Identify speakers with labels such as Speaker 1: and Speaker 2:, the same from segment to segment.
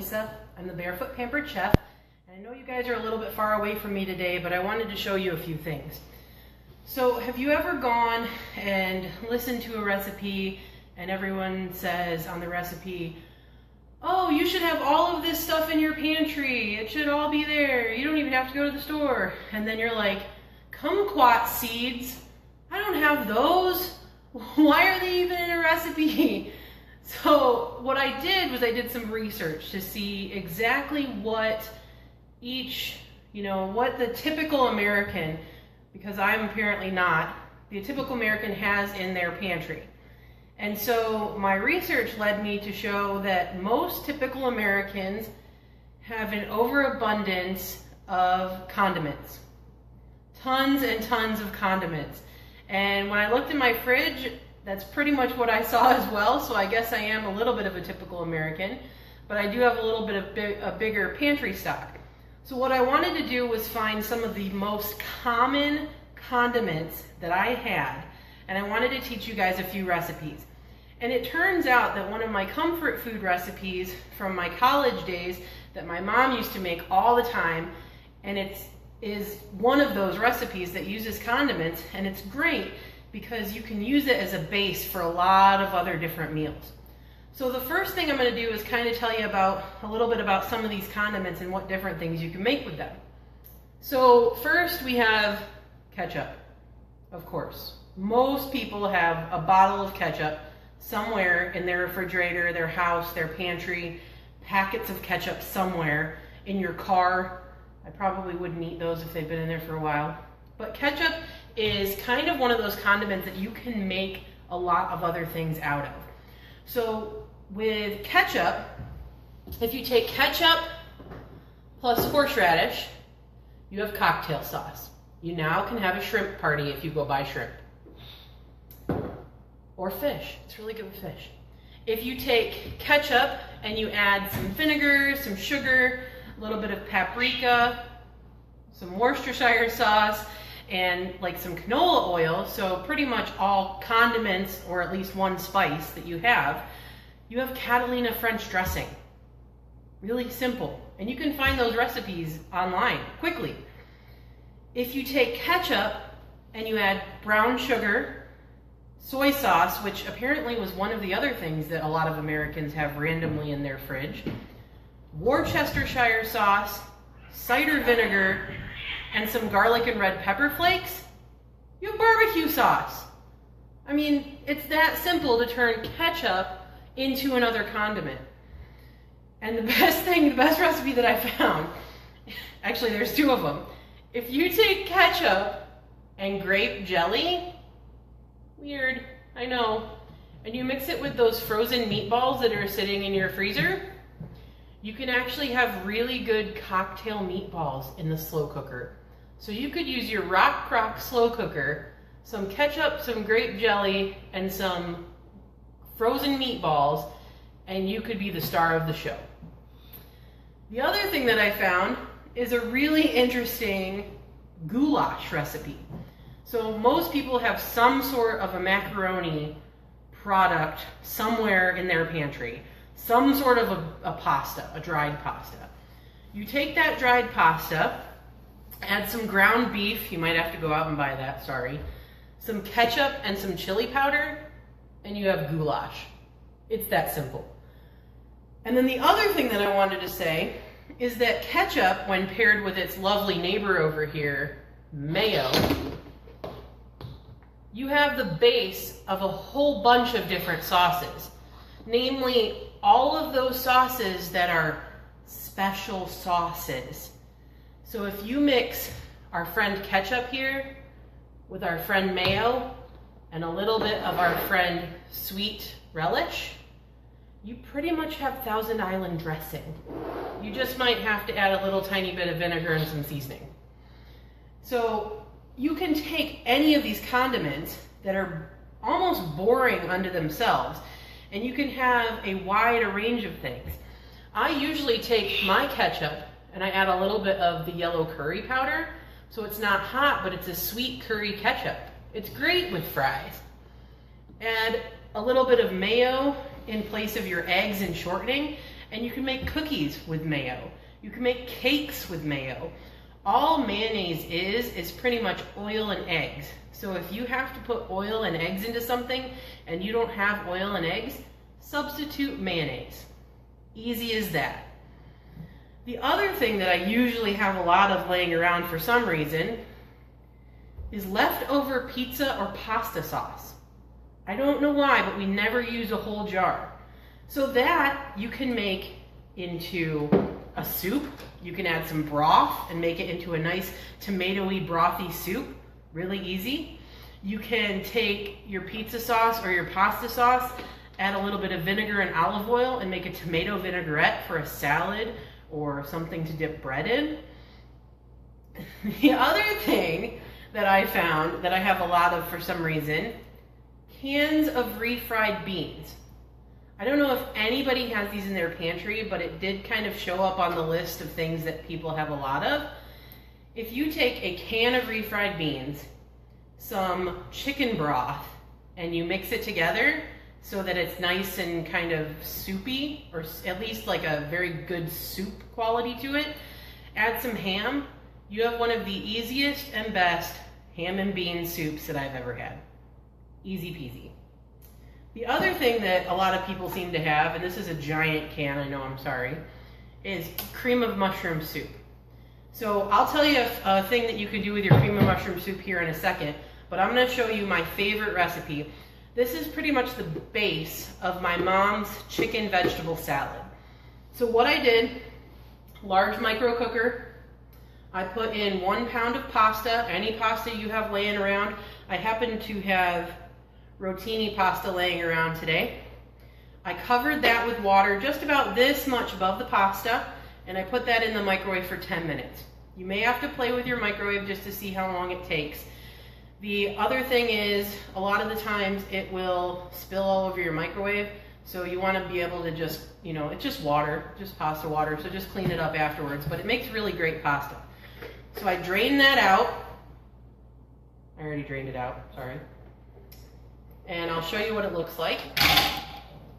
Speaker 1: Lisa. I'm the Barefoot Pampered Chef. And I know you guys are a little bit far away from me today, but I wanted to show you a few things. So have you ever gone and listened to a recipe and everyone says on the recipe, oh, you should have all of this stuff in your pantry. It should all be there. You don't even have to go to the store. And then you're like, kumquat seeds? I don't have those. Why are they even in a recipe? So what I did was I did some research to see exactly what what the typical American, because I'm apparently not, the typical American has in their pantry. And so my research led me to show that most typical Americans have an overabundance of condiments. Tons and tons of condiments. And when I looked in my fridge, that's pretty much what I saw as well, so I guess I am a little bit of a typical American, but I do have a little bit of a bigger pantry stock. So what I wanted to do was find some of the most common condiments that I had, and I wanted to teach you guys a few recipes. And it turns out that one of my comfort food recipes from my college days that my mom used to make all the time, and it is one of those recipes that uses condiments, and it's great because you can use it as a base for a lot of other different meals. So the first thing I'm going to do is kind of tell you a little bit about some of these condiments and what different things you can make with them. So first we have ketchup, of course. Most people have a bottle of ketchup somewhere in their refrigerator, their house, their pantry, packets of ketchup somewhere in your car. I probably wouldn't eat those if they've been in there for a while. But ketchup is kind of one of those condiments that you can make a lot of other things out of. So with ketchup, if you take ketchup plus horseradish, you have cocktail sauce. You now can have a shrimp party if you go buy shrimp. Or fish. It's really good with fish. If you take ketchup and you add some vinegar, some sugar, a little bit of paprika, some Worcestershire sauce, and like some canola oil, so pretty much all condiments or at least one spice that you have Catalina French dressing. Really simple. And you can find those recipes online quickly. If you take ketchup and you add brown sugar, soy sauce, which apparently was one of the other things that a lot of Americans have randomly in their fridge, Worcestershire sauce, cider vinegar, and some garlic and red pepper flakes, you have barbecue sauce. I mean, it's that simple to turn ketchup into another condiment. And the best recipe that I found, actually there's two of them. If you take ketchup and grape jelly, weird, I know, and you mix it with those frozen meatballs that are sitting in your freezer, you can actually have really good cocktail meatballs in the slow cooker. So you could use your Rock Crock slow cooker, some ketchup, some grape jelly, and some frozen meatballs, and you could be the star of the show. The other thing that I found is a really interesting goulash recipe. So most people have some sort of a macaroni product somewhere in their pantry, some sort of a pasta, a dried pasta. You take that dried pasta, add some ground beef, you might have to go out and buy that, sorry, some ketchup and some chili powder, and you have goulash. It's that simple. And then the other thing that I wanted to say is that ketchup, when paired with its lovely neighbor over here, mayo, you have the base of a whole bunch of different sauces. Namely, all of those sauces that are special sauces. So if you mix our friend ketchup here with our friend mayo and a little bit of our friend sweet relish, you pretty much have Thousand Island dressing. You just might have to add a little tiny bit of vinegar and some seasoning. So you can take any of these condiments that are almost boring unto themselves, and you can have a wide range of things. I usually take my ketchup and I add a little bit of the yellow curry powder, so it's not hot, but it's a sweet curry ketchup. It's great with fries. Add a little bit of mayo in place of your eggs and shortening, And you can make cookies with mayo. You can make cakes with mayo. All mayonnaise is pretty much oil and eggs. So if you have to put oil and eggs into something and you don't have oil and eggs, substitute mayonnaise. Easy as that. The other thing that I usually have a lot of laying around for some reason is leftover pizza or pasta sauce. I don't know why, but we never use a whole jar. So that you can make into a soup. You can add some broth and make it into a nice tomatoey brothy soup. Really easy. You can take your pizza sauce or your pasta sauce, add a little bit of vinegar and olive oil and make a tomato vinaigrette for a salad or something to dip bread in. The other thing that I found that I have a lot of for some reason, cans of refried beans. I don't know if anybody has these in their pantry, but it did kind of show up on the list of things that people have a lot of. If you take a can of refried beans, some chicken broth, and you mix it together so that it's nice and kind of soupy, or at least like a very good soup quality to it, add some ham, you have one of the easiest and best ham and bean soups that I've ever had. Easy peasy. The other thing that a lot of people seem to have, and this is a giant can, I know, I'm sorry, is cream of mushroom soup. So I'll tell you a thing that you can do with your cream of mushroom soup here in a second, but I'm going to show you my favorite recipe. This is pretty much the base of my mom's chicken vegetable salad. So what I did, large micro cooker, I put in 1 pound of pasta, any pasta you have laying around. I happen to have rotini pasta laying around today. I covered that with water just about this much above the pasta, and I put that in the microwave for 10 minutes. You may have to play with your microwave just to see how long it takes. The other thing is, a lot of the times it will spill all over your microwave, so you want to be able to just, you know, it's just water, just pasta water, so just clean it up afterwards, but it makes really great pasta. So I drained that out. I already drained it out, sorry. And I'll show you what it looks like.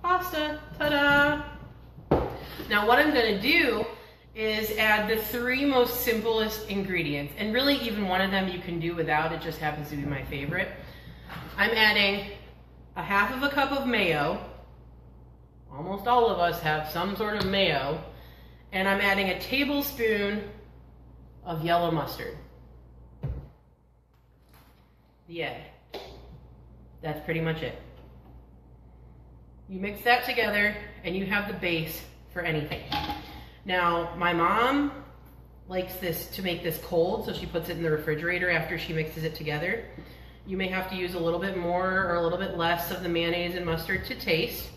Speaker 1: Pasta, ta-da! Now what I'm going to do is add the 3 most simplest ingredients, and really even one of them you can do without, it just happens to be my favorite. I'm adding a 1/2 cup of mayo. Almost all of us have some sort of mayo. And I'm adding a tablespoon of yellow mustard. The egg. That's pretty much it. You mix that together and you have the base for anything. Now, my mom likes this to make this cold, so she puts it in the refrigerator after she mixes it together. You may have to use a little bit more or a little bit less of the mayonnaise and mustard to taste.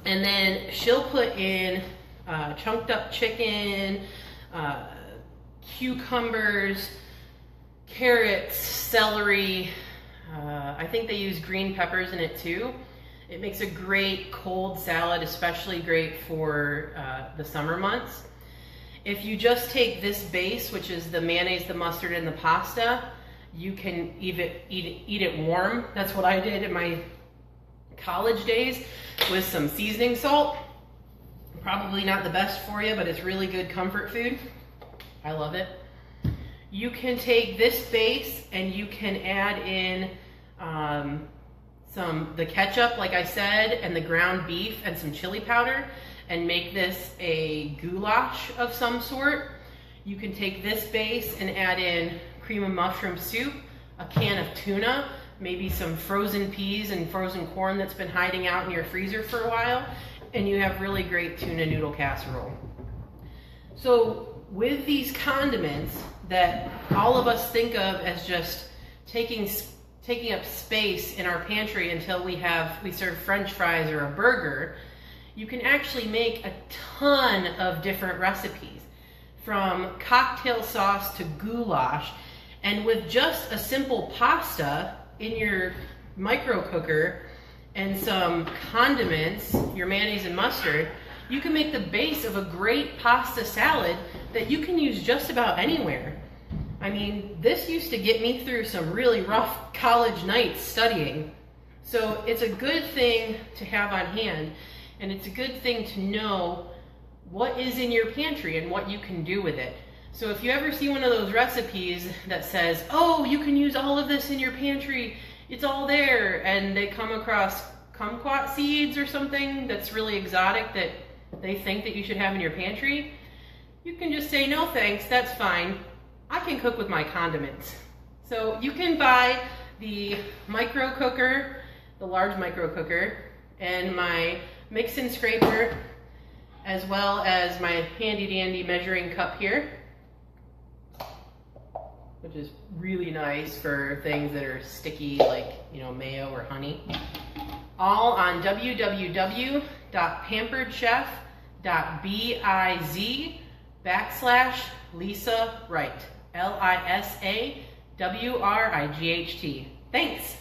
Speaker 1: And then she'll put in chunked up chicken, cucumbers, carrots, celery. I think they use green peppers in it too. It makes a great cold salad, especially great for the summer months. If you just take this base, which is the mayonnaise, the mustard, and the pasta, you can eat it warm. That's what I did in my college days with some seasoning salt. Probably not the best for you, but it's really good comfort food. I love it. You can take this base and you can add in the ketchup, like I said, and the ground beef and some chili powder, and make this a goulash of some sort. You can take this base and add in cream of mushroom soup, a can of tuna, maybe some frozen peas and frozen corn that's been hiding out in your freezer for a while, and you have really great tuna noodle casserole. So with these condiments that all of us think of as just taking up space in our pantry until we serve French fries or a burger, you can actually make a ton of different recipes, from cocktail sauce to goulash. And with just a simple pasta in your micro cooker and some condiments, your mayonnaise and mustard, you can make the base of a great pasta salad that you can use just about anywhere. I mean, this used to get me through some really rough college nights studying. So it's a good thing to have on hand. And it's a good thing to know what is in your pantry and what you can do with it. So if you ever see one of those recipes that says, oh, you can use all of this in your pantry, it's all there, and they come across kumquat seeds or something that's really exotic that they think that you should have in your pantry, you can just say, no thanks, that's fine. I can cook with my condiments. So you can buy the micro cooker, the large micro cooker, and my mix and scraper, as well as my handy dandy measuring cup here, which is really nice for things that are sticky like, you know, mayo or honey. All on www.pamperedchef.biz/Lisa Wright. LISAWRIGHT. Thanks.